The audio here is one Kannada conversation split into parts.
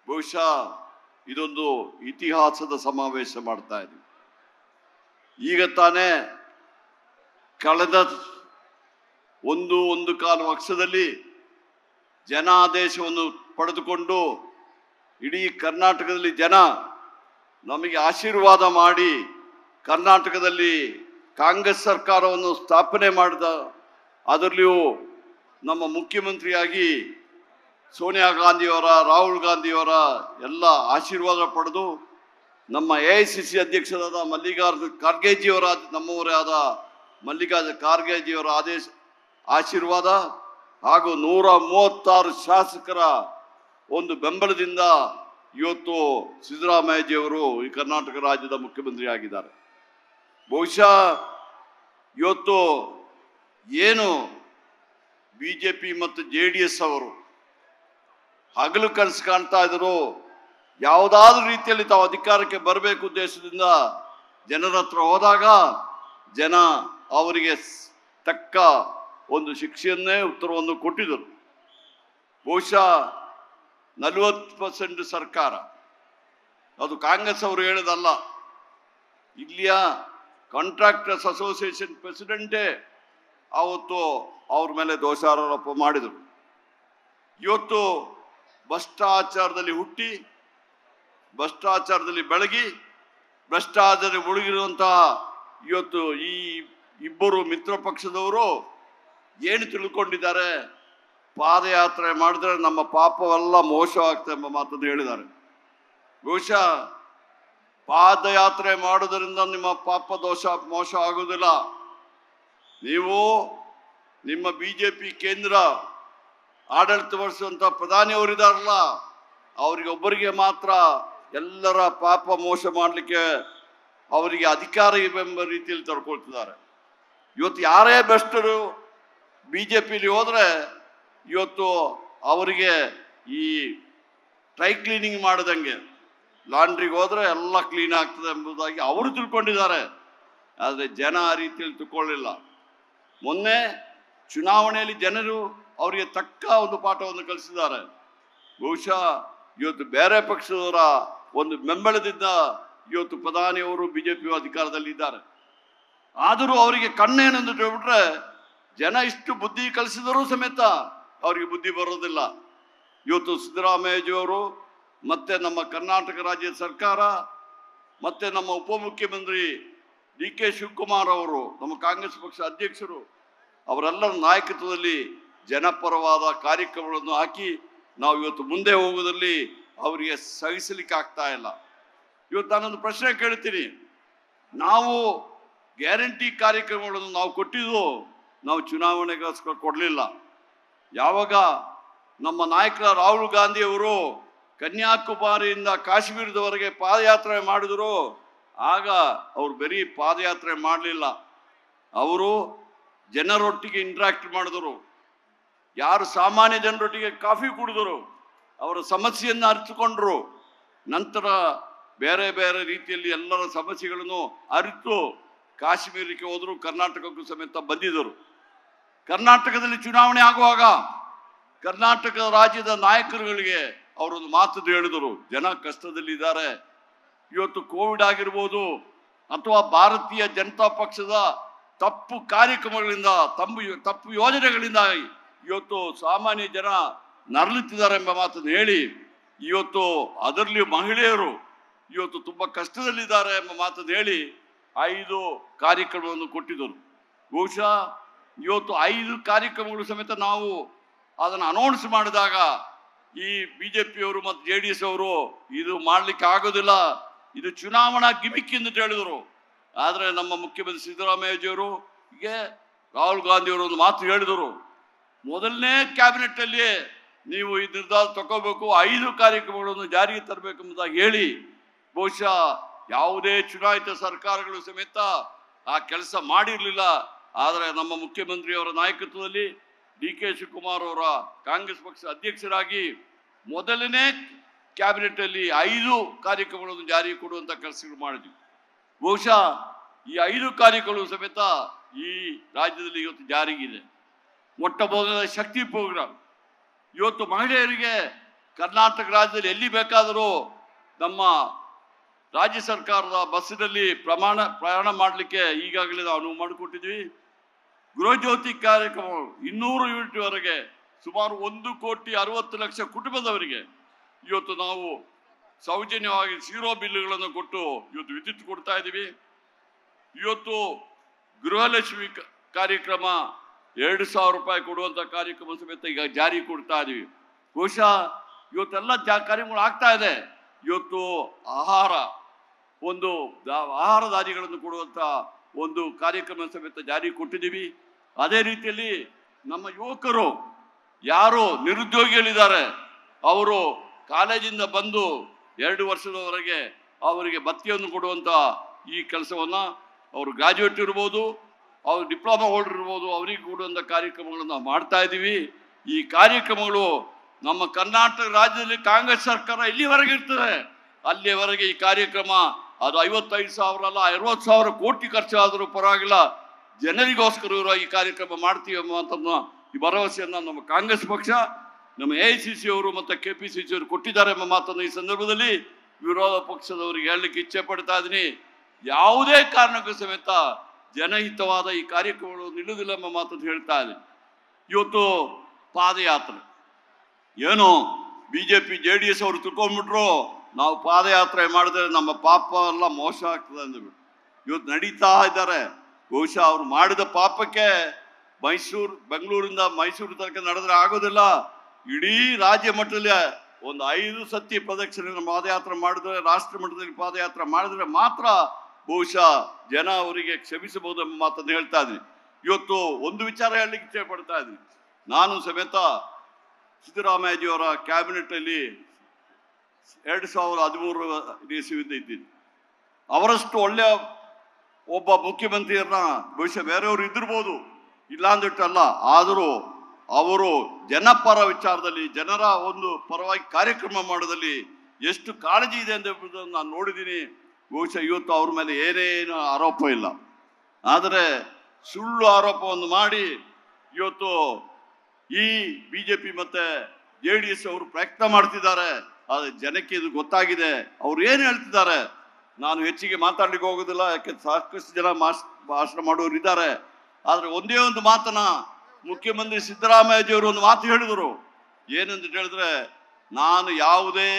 ಬಹುಶಃ ಇದೊಂದು ಇತಿಹಾಸದ ಸಮಾವೇಶ ಮಾಡ್ತಾ ಇದ್ದೀವಿ. ಈಗ ತಾನೇ ಕಳೆದ ಒಂದು ಕಾಲು ವರ್ಷದಲ್ಲಿ ಜನಾದೇಶವನ್ನು ಪಡೆದುಕೊಂಡು ಇಡೀ ಕರ್ನಾಟಕದಲ್ಲಿ ಜನ ನಮಗೆ ಆಶೀರ್ವಾದ ಮಾಡಿ ಕರ್ನಾಟಕದಲ್ಲಿ ಕಾಂಗ್ರೆಸ್ ಸರ್ಕಾರವನ್ನು ಸ್ಥಾಪನೆ ಮಾಡಿದ, ಅದರಲ್ಲಿಯೂ ನಮ್ಮ ಮುಖ್ಯಮಂತ್ರಿಯಾಗಿ ಸೋನಿಯಾ ಗಾಂಧಿಯವರ, ರಾಹುಲ್ ಗಾಂಧಿಯವರ ಎಲ್ಲ ಆಶೀರ್ವಾದ ಪಡೆದು ನಮ್ಮ AICC ಅಧ್ಯಕ್ಷರಾದ ಮಲ್ಲಿಕಾರ್ಜುನ ಖರ್ಗೆಜಿಯವರ, ನಮ್ಮವರೇ ಆದ ಮಲ್ಲಿಕಾರ್ಜುನ ಖರ್ಗೆಜಿಯವರ ಆಶೀರ್ವಾದ ಹಾಗೂ 136 ಶಾಸಕರ ಒಂದು ಬೆಂಬಲದಿಂದ ಇವತ್ತು ಸಿದ್ದರಾಮಯ್ಯಜಿಯವರು ಈ ಕರ್ನಾಟಕ ರಾಜ್ಯದ ಮುಖ್ಯಮಂತ್ರಿ ಆಗಿದ್ದಾರೆ. ಬಹುಶಃ ಇವತ್ತು ಏನು BJP ಮತ್ತು JDS ಅವರು ಹಗಲು ಕನಸು ಕಾಣ್ತಾ ಇದ್ರು, ಯಾವುದಾದ್ರೂ ರೀತಿಯಲ್ಲಿ ತಾವು ಅಧಿಕಾರಕ್ಕೆ ಬರಬೇಕು ಉದ್ದೇಶದಿಂದ ಜನರ ಹತ್ರ ಹೋದಾಗ ಜನ ಅವರಿಗೆ ತಕ್ಕ ಒಂದು ಶಿಕ್ಷೆಯನ್ನೇ ಉತ್ತರವನ್ನು ಕೊಟ್ಟಿದ್ದರು. ಬಹುಶಃ 40% ಸರ್ಕಾರ, ಅದು ಕಾಂಗ್ರೆಸ್ ಅವರು ಹೇಳೋದಲ್ಲ, ಇಲ್ಲಿಯ ಕಾಂಟ್ರಾಕ್ಟರ್ಸ್ ಅಸೋಸಿಯೇಷನ್ ಪ್ರೆಸಿಡೆಂಟೇ ಅವತ್ತು ಅವ್ರ ಮೇಲೆ ದೋಷಾರೋಪ ಮಾಡಿದರು. ಇವತ್ತು ಭ್ರಷ್ಟಾಚಾರದಲ್ಲಿ ಹುಟ್ಟಿ, ಭ್ರಷ್ಟಾಚಾರದಲ್ಲಿ ಬೆಳಗಿ, ಭ್ರಷ್ಟಾಚಾರದಲ್ಲಿ ಮುಳುಗಿರುವಂತಹ ಇವತ್ತು ಈ ಇಬ್ಬರು ಮಿತ್ರ ಪಕ್ಷದವರು ಏನು ತಿಳ್ಕೊಂಡಿದ್ದಾರೆ, ಪಾದಯಾತ್ರೆ ಮಾಡಿದ್ರೆ ನಮ್ಮ ಪಾಪವೆಲ್ಲ ಮೋಸವಾಗ್ತದೆ ಎಂಬ ಮಾತನ್ನು ಹೇಳಿದ್ದಾರೆ. ಬಹುಶಃ ಪಾದಯಾತ್ರೆ ಮಾಡೋದರಿಂದ ನಿಮ್ಮ ಪಾಪ ಮೋಸ ಆಗುವುದಿಲ್ಲ. ನೀವು ನಿಮ್ಮ BJP ಕೇಂದ್ರ ಆಡಳಿತ ವಹಿಸುವಂತ ಪ್ರಧಾನಿ ಅವರಿದಾರಲ್ಲ, ಅವರಿಗೊಬ್ಬರಿಗೆ ಮಾತ್ರ ಎಲ್ಲರ ಪಾಪ ಮೋಸ ಮಾಡಲಿಕ್ಕೆ ಅವರಿಗೆ ಅಧಿಕಾರ ಎಂಬ ರೀತಿಯಲ್ಲಿ ತಡ್ಕೊಳ್ತಿದ್ದಾರೆ. ಇವತ್ತು ಯಾರೇ ಭ್ರಷ್ಟರು BJPಲಿ ಹೋದ್ರೆ ಇವತ್ತು ಅವರಿಗೆ ಈ ಡ್ರೈ ಕ್ಲೀನಿಂಗ್ ಮಾಡದಂಗೆ, ಲಾಂಡ್ರಿಗೆ ಹೋದ್ರೆ ಎಲ್ಲ ಕ್ಲೀನ್ ಆಗ್ತದೆ ಎಂಬುದಾಗಿ ಅವರು ತಿಳ್ಕೊಂಡಿದ್ದಾರೆ. ಆದರೆ ಜನ ಆ ರೀತಿಯಲ್ಲಿ ತಿಳ್ಕೊಳ್ಳಿಲ್ಲ. ಮೊನ್ನೆ ಚುನಾವಣೆಯಲ್ಲಿ ಜನರು ಅವರಿಗೆ ತಕ್ಕ ಒಂದು ಪಾಠವನ್ನು ಕಲಿಸಿದ್ದಾರೆ. ಬಹುಶಃ ಇವತ್ತು ಬೇರೆ ಪಕ್ಷದವರ ಒಂದು ಬೆಂಬಲದಿಂದ ಇವತ್ತು ಪ್ರಧಾನಿಯವರು BJP ಅಧಿಕಾರದಲ್ಲಿದ್ದಾರೆ. ಆದರೂ ಅವರಿಗೆ ಕಣ್ಣೇನೆಂದು ಹೇಳ್ಬಿಟ್ರೆ ಜನ ಇಷ್ಟು ಬುದ್ಧಿ ಕಲಿಸಿದರೂ ಸಮೇತ ಅವರಿಗೆ ಬುದ್ಧಿ ಬರೋದಿಲ್ಲ. ಇವತ್ತು ಸಿದ್ದರಾಮಯ್ಯಜಿಯವರು ಮತ್ತೆ ನಮ್ಮ ಕರ್ನಾಟಕ ರಾಜ್ಯ ಸರ್ಕಾರ ಮತ್ತೆ ನಮ್ಮ ಉಪಮುಖ್ಯಮಂತ್ರಿ DK ಶಿವಕುಮಾರ್ ಅವರು, ನಮ್ಮ ಕಾಂಗ್ರೆಸ್ ಪಕ್ಷ ಅಧ್ಯಕ್ಷರು, ಅವರೆಲ್ಲರ ನಾಯಕತ್ವದಲ್ಲಿ ಜನಪರವಾದ ಕಾರ್ಯಕ್ರಮಗಳನ್ನು ಹಾಕಿ ನಾವು ಇವತ್ತು ಮುಂದೆ ಹೋಗೋದ್ರಲ್ಲಿ ಅವರಿಗೆ ಸಹಿಸಲಿಕ್ಕೆ ಆಗ್ತಾ ಇಲ್ಲ. ಇವತ್ತು ನಾನೊಂದು ಪ್ರಶ್ನೆ ಕೇಳ್ತೀನಿ, ನಾವು ಗ್ಯಾರಂಟಿ ಕಾರ್ಯಕ್ರಮಗಳನ್ನು ನಾವು ಕೊಟ್ಟಿದ್ದು ನಾವು ಚುನಾವಣೆಗೋಸ್ಕರ ಕೊಡಲಿಲ್ಲ. ಯಾವಾಗ ನಮ್ಮ ನಾಯಕ ರಾಹುಲ್ ಗಾಂಧಿಯವರು ಕನ್ಯಾಕುಮಾರಿಯಿಂದ ಕಾಶ್ಮೀರದವರೆಗೆ ಪಾದಯಾತ್ರೆ ಮಾಡಿದ್ರು, ಆಗ ಅವರು ಬರೀ ಪಾದಯಾತ್ರೆ ಮಾಡಲಿಲ್ಲ, ಅವರು ಜನರೊಟ್ಟಿಗೆ ಇಂಟ್ರಾಕ್ಟ್ ಮಾಡಿದರು. ಯಾರು ಸಾಮಾನ್ಯ ಜನರೊಟ್ಟಿಗೆ ಕಾಫಿ ಕುಡಿದರು, ಅವರ ಸಮಸ್ಯೆಯನ್ನು ಅರಿತುಕೊಂಡ್ರು. ನಂತರ ಬೇರೆ ಬೇರೆ ರೀತಿಯಲ್ಲಿ ಎಲ್ಲರ ಸಮಸ್ಯೆಗಳನ್ನು ಅರಿತು ಕಾಶ್ಮೀರಕ್ಕೆ ಹೋದರು, ಕರ್ನಾಟಕಕ್ಕೂ ಸಮೇತ ಬಂದಿದ್ದರು. ಕರ್ನಾಟಕದಲ್ಲಿ ಚುನಾವಣೆ ಆಗುವಾಗ ಕರ್ನಾಟಕ ರಾಜ್ಯದ ನಾಯಕರುಗಳಿಗೆ ಅವರೊಂದು ಮಾತು ಹೇಳಿದರು, ಜನ ಕಷ್ಟದಲ್ಲಿದ್ದಾರೆ. ಇವತ್ತು ಕೋವಿಡ್ ಆಗಿರ್ಬೋದು ಅಥವಾ ಭಾರತೀಯ ಜನತಾ ಪಕ್ಷದ ತಪ್ಪು ಕಾರ್ಯಕ್ರಮಗಳಿಂದ, ತಪ್ಪು ಯೋಜನೆಗಳಿಂದ ಇವತ್ತು ಸಾಮಾನ್ಯ ಜನ ನರಳುತ್ತಿದ್ದಾರೆ ಎಂಬ ಮಾತನ್ನು ಹೇಳಿ, ಇವತ್ತು ಅದರಲ್ಲಿಯೂ ಮಹಿಳೆಯರು ಇವತ್ತು ತುಂಬ ಕಷ್ಟದಲ್ಲಿದ್ದಾರೆ ಎಂಬ ಮಾತನ್ನು ಹೇಳಿ 5 ಕಾರ್ಯಕ್ರಮವನ್ನು ಕೊಟ್ಟಿದ್ದರು. ಬಹುಶಃ ಇವತ್ತು 5 ಕಾರ್ಯಕ್ರಮಗಳು ಸಮೇತ ನಾವು ಅದನ್ನು ಅನೌನ್ಸ್ ಮಾಡಿದಾಗ ಈ BJPಯವರು ಮತ್ತು JDS ಅವರು ಇದು ಮಾಡಲಿಕ್ಕೆ ಆಗೋದಿಲ್ಲ, ಇದು ಚುನಾವಣಾ ಗಿಮಿಕ್ ಎಂದು ಹೇಳಿದರು. ಆದರೆ ನಮ್ಮ ಮುಖ್ಯಮಂತ್ರಿ ಸಿದ್ದರಾಮಯ್ಯಜಿಯವರು ಹೀಗೆ ರಾಹುಲ್ ಗಾಂಧಿಯವರು ಒಂದು ಮಾತು ಹೇಳಿದರು, ಮೊದಲನೇ ಕ್ಯಾಬಿನೆಟ್ಟಲ್ಲಿ ನೀವು ಈ ನಿರ್ಧಾರ ತಗೋಬೇಕು, 5 ಕಾರ್ಯಕ್ರಮಗಳನ್ನು ಜಾರಿಗೆ ತರಬೇಕೆಂಬುದಾಗಿ ಹೇಳಿ, ಬಹುಶಃ ಯಾವುದೇ ಚುನಾಯಿತ ಸರ್ಕಾರಗಳು ಸಮೇತ ಆ ಕೆಲಸ ಮಾಡಿರಲಿಲ್ಲ. ಆದರೆ ನಮ್ಮ ಮುಖ್ಯಮಂತ್ರಿಯವರ ನಾಯಕತ್ವದಲ್ಲಿ DK ಶಿವಕುಮಾರ್ ಅವರ ಕಾಂಗ್ರೆಸ್ ಪಕ್ಷ ಅಧ್ಯಕ್ಷರಾಗಿ ಮೊದಲನೇ ಕ್ಯಾಬಿನೆಟ್ಟಲ್ಲಿ 5 ಕಾರ್ಯಕ್ರಮಗಳನ್ನು ಜಾರಿಗೆ ಕೊಡುವಂಥ ಕೆಲಸಗಳು ಮಾಡಿದ್ವಿ. ಬಹುಶಃ ಈ 5 ಕಾರ್ಯಕ್ರಮಗಳು ಸಮೇತ ಈ ರಾಜ್ಯದಲ್ಲಿ ಇವತ್ತು ಜಾರಿಗಿದೆ. ಮೊಟ್ಟ ಮೊದಲ ಶಕ್ತಿ ಪ್ರೋಗ್ರಾಮ್, ಇವತ್ತು ಮಹಿಳೆಯರಿಗೆ ಕರ್ನಾಟಕ ರಾಜ್ಯದಲ್ಲಿ ಎಲ್ಲಿ ಬೇಕಾದರೂ ನಮ್ಮ ರಾಜ್ಯ ಸರ್ಕಾರದ ಬಸ್ಸಿನಲ್ಲಿ ಪ್ರಯಾಣ ಮಾಡಲಿಕ್ಕೆ ಈಗಾಗಲೇ ನಾವು ಅನುವು ಮಾಡಿಕೊಟ್ಟಿದ್ವಿ. ಗೃಹಜ್ಯೋತಿ ಕಾರ್ಯಕ್ರಮ 200 ಯೂನಿಟ್ವರೆಗೆ ಸುಮಾರು 1,60,00,000 ಕುಟುಂಬದವರಿಗೆ ಇವತ್ತು ನಾವು ಸೌಜನ್ಯವಾಗಿ 0 ಬಿಲ್ಲುಗಳನ್ನು ಕೊಟ್ಟು ಇವತ್ತು ವಿದ್ಯುತ್ ಕೊಡ್ತಾ ಇದ್ದೀವಿ. ಇವತ್ತು ಗೃಹಲಕ್ಷ್ಮಿ ಕಾರ್ಯಕ್ರಮ 2,000 ರೂಪಾಯಿ ಕೊಡುವಂಥ ಕಾರ್ಯಕ್ರಮ ಸಮೇತ ಈಗ ಜಾರಿ ಕೊಡ್ತಾ ಇದ್ದೀವಿ. ಬಹುಶಃ ಇವತ್ತೆಲ್ಲ ಕಾರ್ಯಕ್ರಮಗಳು ಆಗ್ತಾ ಇದೆ. ಇವತ್ತು ಆಹಾರಧಾನ್ಯಗಳನ್ನು ಕೊಡುವಂಥ ಒಂದು ಕಾರ್ಯಕ್ರಮ ಸಮೇತ ಜಾರಿ ಕೊಟ್ಟಿದ್ದೀವಿ. ಅದೇ ರೀತಿಯಲ್ಲಿ ನಮ್ಮ ಯುವಕರು ಯಾರು ನಿರುದ್ಯೋಗಿಗಳಿದ್ದಾರೆ ಅವರು ಕಾಲೇಜಿಂದ ಬಂದು 2 ವರ್ಷದವರೆಗೆ ಅವರಿಗೆ ಭತ್ಯೆಯನ್ನು ಕೊಡುವಂಥ ಈ ಕೆಲಸವನ್ನು ಅವರು ಗ್ರಾಜ್ಯುಯೇಟ್ ಇರ್ಬೋದು, ಅವರು ಡಿಪ್ಲೊಮಾ ಹೋಲ್ಡರ್ ಇರ್ಬೋದು, ಅವರಿಗೆ ಕೊಡುವಂಥ ಕಾರ್ಯಕ್ರಮಗಳನ್ನು ನಾವು ಮಾಡ್ತಾ ಇದ್ದೀವಿ. ಈ ಕಾರ್ಯಕ್ರಮಗಳು ನಮ್ಮ ಕರ್ನಾಟಕ ರಾಜ್ಯದಲ್ಲಿ ಕಾಂಗ್ರೆಸ್ ಸರ್ಕಾರ ಎಲ್ಲಿವರೆಗೆ ಇರ್ತದೆ ಅಲ್ಲಿವರೆಗೆ ಈ ಕಾರ್ಯಕ್ರಮ ಅದು 55,000 ಅಲ್ಲ 60,000 ಕೋಟಿ ಖರ್ಚಾದರೂ ಪರವಾಗಿಲ್ಲ, ಜನರಿಗೋಸ್ಕರ ಇರೋ ಈ ಕಾರ್ಯಕ್ರಮ ಮಾಡ್ತೀವಿ ಎಂಬುವಂಥದ್ದನ್ನ ಈ ಭರವಸೆಯನ್ನು ನಮ್ಮ ಕಾಂಗ್ರೆಸ್ ಪಕ್ಷ, ನಮ್ಮ AICC ಅವರು ಮತ್ತು KPCC ಅವರು ಕೊಟ್ಟಿದ್ದಾರೆ ಎಂಬ ಮಾತನ್ನು ಈ ಸಂದರ್ಭದಲ್ಲಿ ವಿರೋಧ ಪಕ್ಷದವರಿಗೆ ಹೇಳಲಿಕ್ಕೆ ಇಚ್ಛೆ ಪಡ್ತಾ ಇದ್ದೀನಿ. ಯಾವುದೇ ಕಾರಣಕ್ಕೂ ಸಮೇತ ಜನಹಿತವಾದ ಈ ಕಾರ್ಯಕ್ರಮಗಳು ನಿಲ್ಲುವುದಿಲ್ಲ ಎಂಬ ಮಾತನ್ನು ಹೇಳ್ತಾ ಇದ್ದೀನಿ. ಇವತ್ತು ಪಾದಯಾತ್ರೆ ಏನು BJP JDS ಅವರು ತಿಳ್ಕೊಂಡ್ಬಿಟ್ರು, ನಾವು ಪಾದಯಾತ್ರೆ ಮಾಡಿದ್ರೆ ನಮ್ಮ ಪಾಪ ಎಲ್ಲ ಮೋಸ ಆಗ್ತದೆ ಅಂದ್ಬಿಟ್ಟು ಇವತ್ತು ನಡೀತಾ ಇದ್ದಾರೆ. ಬಹುಶಃ ಅವ್ರು ಮಾಡಿದ ಪಾಪಕ್ಕೆ ಬೆಂಗಳೂರಿಂದ ಮೈಸೂರು ತನಕ ನಡೆದ್ರೆ ಆಗೋದಿಲ್ಲ. ಇಡೀ ರಾಜ್ಯ ಮಟ್ಟದಲ್ಲಿ ಒಂದು 5 ಸತಿ ಪ್ರದಕ್ಷಿಣೆ ಪಾದಯಾತ್ರೆ ಮಾಡಿದ್ರೆ, ರಾಷ್ಟ್ರ ಮಟ್ಟದಲ್ಲಿ ಪಾದಯಾತ್ರೆ ಮಾಡಿದ್ರೆ ಮಾತ್ರ ಬಹುಶಃ ಜನ ಅವರಿಗೆ ಕ್ಷಮಿಸಬಹುದು ಎಂಬ ಮಾತನ್ನು ಹೇಳ್ತಾ ಇದ್ದೀನಿ. ಇವತ್ತು ಒಂದು ವಿಚಾರ ಹೇಳಲಿಕ್ಕೆ ಇಚ್ಛೆ ಪಡ್ತಾ ಇದ್ದೀನಿ. ನಾನು ಸಮೇತ ಸಿದ್ದರಾಮಯ್ಯಜಿಯವರ ಕ್ಯಾಬಿನೆಟ್ ಅಲ್ಲಿ 2013 ಇಸವಿಯಿಂದ ಇದ್ದೀನಿ. ಅವರಷ್ಟು ಒಳ್ಳೆಯ ಒಬ್ಬ ಮುಖ್ಯಮಂತ್ರಿಯನ್ನ ಬಹುಶಃ ಬೇರೆಯವರು ಇದ್ದಿರ್ಬೋದು, ಇಲ್ಲ ಅಂದಿಟ್ಟಲ್ಲ. ಆದರೂ ಅವರು ಜನಪರ ವಿಚಾರದಲ್ಲಿ, ಜನರ ಒಂದು ಪರವಾಗಿ ಕಾರ್ಯಕ್ರಮ ಮಾಡೋದಲ್ಲಿ ಎಷ್ಟು ಕಾಳಜಿ ಇದೆ ಎಂಬುದನ್ನು ನಾನು ನೋಡಿದ್ದೀನಿ. ಬಹುಶಃ ಇವತ್ತು ಅವ್ರ ಮೇಲೆ ಏನೇನು ಆರೋಪ ಇಲ್ಲ, ಆದರೆ ಸುಳ್ಳು ಆರೋಪವನ್ನು ಮಾಡಿ ಇವತ್ತು ಈ BJP ಮತ್ತು JDS ಅವರು ಪ್ರಯತ್ನ ಮಾಡ್ತಿದ್ದಾರೆ. ಆದರೆ ಜನಕ್ಕೆ ಇದು ಗೊತ್ತಾಗಿದೆ. ಅವ್ರು ಏನು ಹೇಳ್ತಿದ್ದಾರೆ ನಾನು ಹೆಚ್ಚಿಗೆ ಮಾತಾಡ್ಲಿಕ್ಕೆ ಹೋಗೋದಿಲ್ಲ, ಯಾಕೆ ಸಾಕಷ್ಟು ಜನ ಭಾಷಣ ಮಾಡೋರು ಇದ್ದಾರೆ. ಆದರೆ ಒಂದೇ ಒಂದು ಮಾತನ್ನ ಮುಖ್ಯಮಂತ್ರಿ ಸಿದ್ದರಾಮಯ್ಯಜಿಯವರು ಒಂದು ಮಾತು ಹೇಳಿದರು. ಏನಂತ ಹೇಳಿದ್ರೆ, ನಾನು ಯಾವುದೇ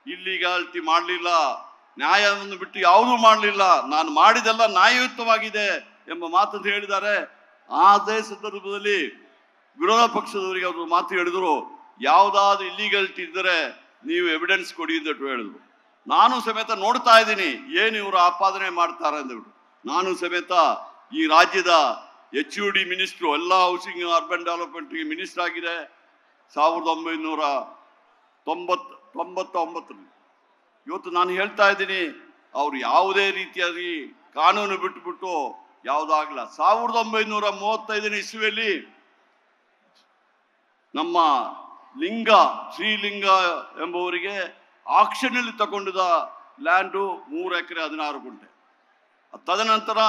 ಇಲ್ಲಿಗಾಲಿಟಿ ಮಾಡಲಿಲ್ಲ, ನ್ಯಾಯವನ್ನು ಬಿಟ್ಟು ಯಾವುದೂ ಮಾಡಲಿಲ್ಲ, ನಾನು ಮಾಡಿದೆಲ್ಲ ನ್ಯಾಯಯುತವಾಗಿದೆ ಎಂಬ ಮಾತನ್ನು ಹೇಳಿದ್ದಾರೆ. ಅದೇ ಸಂದರ್ಭದಲ್ಲಿ ವಿರೋಧ ಪಕ್ಷದವರಿಗೆ ಅವರು ಮಾತು ಹೇಳಿದರು, ಯಾವುದಾದ್ರೂ ಇಲ್ಲಿಗಾಲಿಟಿ ಇದ್ದರೆ ನೀವು ಎವಿಡೆನ್ಸ್ ಕೊಡಿ ಅಂತ ಹೇಳಿದ್ರು. ನಾನು ಸಮೇತ ನೋಡ್ತಾ ಇದ್ದೀನಿ ಏನು ಇವರು ಆಪಾದನೆ ಮಾಡ್ತಾರೆ ಅಂದ್ಬಿಟ್ಟು. ನಾನು ಸಮೇತ ಈ ರಾಜ್ಯದ HUD ಮಿನಿಸ್ಟ್ರು, ಎಲ್ಲ ಹೌಸಿಂಗ್ ಅರ್ಬನ್ ಡೆವಲಪ್ಮೆಂಟ್ಗೆ ಮಿನಿಸ್ಟರ್ ಆಗಿದೆ 1999. ಇವತ್ತು ನಾನು ಹೇಳ್ತಾ ಇದ್ದೀನಿ, ಅವ್ರು ಯಾವುದೇ ರೀತಿಯಾಗಿ ಕಾನೂನು ಬಿಟ್ಟುಬಿಟ್ಟು ಯಾವುದಾಗಲ್ಲ. 1935 ಇಸ್ವಿಯಲ್ಲಿ ನಮ್ಮ ಶ್ರೀಲಿಂಗ ಎಂಬುವರಿಗೆ ಆಕ್ಷನ್ನಲ್ಲಿ ತಗೊಂಡಿದ್ದ ಲ್ಯಾಂಡು 3 ಎಕರೆ 16 ಗುಂಟೆ. ತದನಂತರ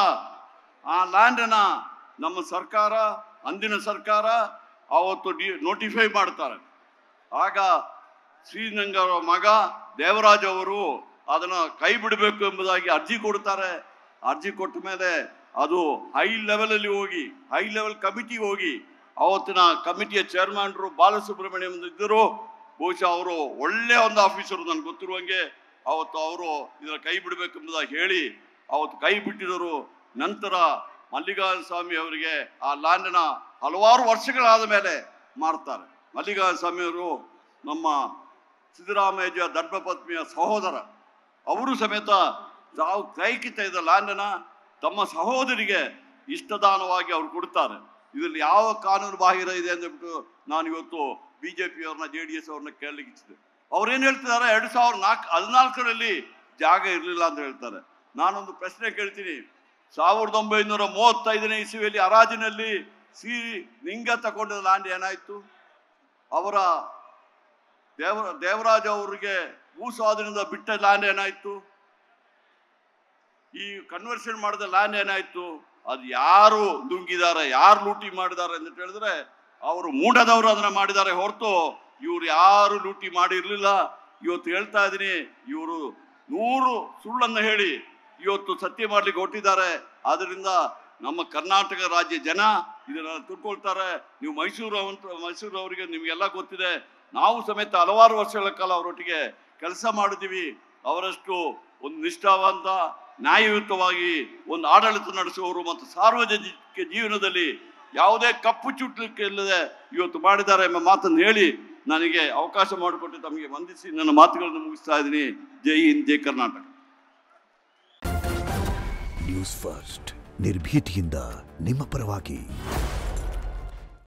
ಆ ಲ್ಯಾಂಡನ್ನು ನಮ್ಮ ಸರ್ಕಾರ, ಅಂದಿನ ಸರ್ಕಾರ ಅವತ್ತು ನೋಟಿಫೈ ಮಾಡ್ತಾರೆ. ಆಗ ಶ್ರೀಲಿಂಗ ಮಗ ದೇವರಾಜ್ ಅವರು ಅದನ್ನು ಕೈ ಬಿಡಬೇಕು ಎಂಬುದಾಗಿ ಅರ್ಜಿ ಕೊಡ್ತಾರೆ. ಅರ್ಜಿ ಕೊಟ್ಟ ಮೇಲೆ ಅದು ಹೈ ಲೆವೆಲ್ ಕಮಿಟಿಗೆ ಹೋಗಿ ಅವತ್ತಿನ ಕಮಿಟಿಯ ಚೇರ್ಮನ್ರು ಬಾಲಸುಬ್ರಹ್ಮಣ್ಯಂ ಇದ್ದರು. ಬಹುಶಃ ಅವರು ಒಳ್ಳೆಯ ಒಂದು ಆಫೀಸರು, ನನಗೆ ಗೊತ್ತಿರುವಂಗೆ. ಅವತ್ತು ಅವರು ಇದರ ಕೈ ಬಿಡಬೇಕೆಂಬುದಾಗಿ ಹೇಳಿ ಅವತ್ತು ಕೈ ಬಿಟ್ಟಿದರು. ನಂತರ ಮಲ್ಲಿಕಾರ್ಜುನ ಸ್ವಾಮಿ ಅವರಿಗೆ ಆ ಲ್ಯಾಂಡನ್ನ ಹಲವಾರು ವರ್ಷಗಳಾದ ಮೇಲೆ ಮಾರ್ತಾರೆ. ಮಲ್ಲಿಕಾರ್ಜುನ ಸ್ವಾಮಿಯವರು ನಮ್ಮ ಸಿದ್ದರಾಮಯ್ಯ ಧರ್ಮಪತ್ನಿಯ ಸಹೋದರ. ಅವರು ಸಮೇತ ತಾವು ಕೈಕಿತ್ತ ಇದ್ದ ಲ್ಯಾಂಡನ್ನ ತಮ್ಮ ಸಹೋದರಿಗೆ ಇಷ್ಟದಾನವಾಗಿ ಅವರು ಕೊಡ್ತಾರೆ. ಇದರಲ್ಲಿ ಯಾವ ಕಾನೂನು ಬಾಹಿರ ಇದೆ ಅಂದ್ಬಿಟ್ಟು ನಾನು ಇವತ್ತು BJP ಅವ್ರನ್ನ JDS ಅವ್ರನ್ನ ಕೇಳಲಿಕ್ಕೆ ಇಚ್ಛಿದೆ. ಅವ್ರೇನು ಹೇಳ್ತಿದ್ದಾರೆ, 2014ರಲ್ಲಿ ಜಾಗ ಇರಲಿಲ್ಲ ಅಂತ ಹೇಳ್ತಾರೆ. ನಾನೊಂದು ಪ್ರಶ್ನೆ ಕೇಳ್ತೀನಿ, 1935 ಇಸವಿಯಲ್ಲಿ ಹರಾಜಿನಲ್ಲಿ ಲಿಂಗ ತಗೊಂಡ ಲ್ಯಾಂಡ್ ಏನಾಯ್ತು? ಅವರ ದೇವರಾಜ ಅವರಿಗೆ ಭೂ ಸ್ವಾಧೀನದ ಬಿಟ್ಟ ಲ್ಯಾಂಡ್ ಏನಾಯ್ತು? ಈ ಕನ್ವರ್ಷನ್ ಮಾಡಿದ ಲ್ಯಾಂಡ್ ಏನಾಯ್ತು? ಅದು ಯಾರು ನುಂಗಿದ್ದಾರೆ, ಯಾರು ಲೂಟಿ ಮಾಡಿದ್ದಾರೆ ಅಂತ ಹೇಳಿದ್ರೆ ಅವರು ಮೂಢದವರು ಅದನ್ನ ಮಾಡಿದ್ದಾರೆ ಹೊರತು ಇವ್ರು ಯಾರು ಲೂಟಿ ಮಾಡಿರ್ಲಿಲ್ಲ. ಇವತ್ತು ಹೇಳ್ತಾ ಇದ್ದೀನಿ, ಇವರು 100 ಸುಳ್ಳನ್ನು ಹೇಳಿ ಇವತ್ತು ಸತ್ಯ ಮಾಡ್ಲಿಕ್ಕೆ ಹೊರಟಿದ್ದಾರೆ. ಆದ್ರಿಂದ ನಮ್ಮ ಕರ್ನಾಟಕ ರಾಜ್ಯ ಜನ ಇದನ್ನ ತಿಳ್ಕೊಳ್ತಾರೆ. ನೀವು ಮೈಸೂರು ಅವರಿಗೆ ನಿಮಗೆಲ್ಲ ಗೊತ್ತಿದೆ, ನಾವು ಸಮೇತ ಹಲವಾರು ವರ್ಷಗಳ ಕಾಲ ಅವರೊಟ್ಟಿಗೆ ಕೆಲಸ ಮಾಡಿದ್ದೀವಿ. ಅವರಷ್ಟು ಒಂದು ನಿಷ್ಠಾವಂತ, ನ್ಯಾಯಯುತವಾಗಿ ಒಂದು ಆಡಳಿತ ನಡೆಸುವವರು ಮತ್ತು ಸಾರ್ವಜನಿಕ ಜೀವನದಲ್ಲಿ ಯಾವುದೇ ಕಪ್ಪು ಚುಟ್ಲಿಕ್ಕೆ ಇಲ್ಲದೆ ಇವತ್ತು ಮಾಡಿದ್ದಾರೆ ಎಂಬ ಮಾತನ್ನು ಹೇಳಿ ನನಗೆ ಅವಕಾಶ ಮಾಡಿಕೊಟ್ಟು ತಮಗೆ ವಂದಿಸಿ ನನ್ನ ಮಾತುಗಳನ್ನು ಮುಗಿಸ್ತಾ ಇದ್ದೀನಿ. ಜೈ ಹಿಂದ್, ಜೈ ಕರ್ನಾಟಕ. ನ್ಯೂಸ್ ಫಸ್ಟ್, ನಿರ್ಭೀತಿಯಿಂದ ನಿಮ್ಮ ಪರವಾಗಿ.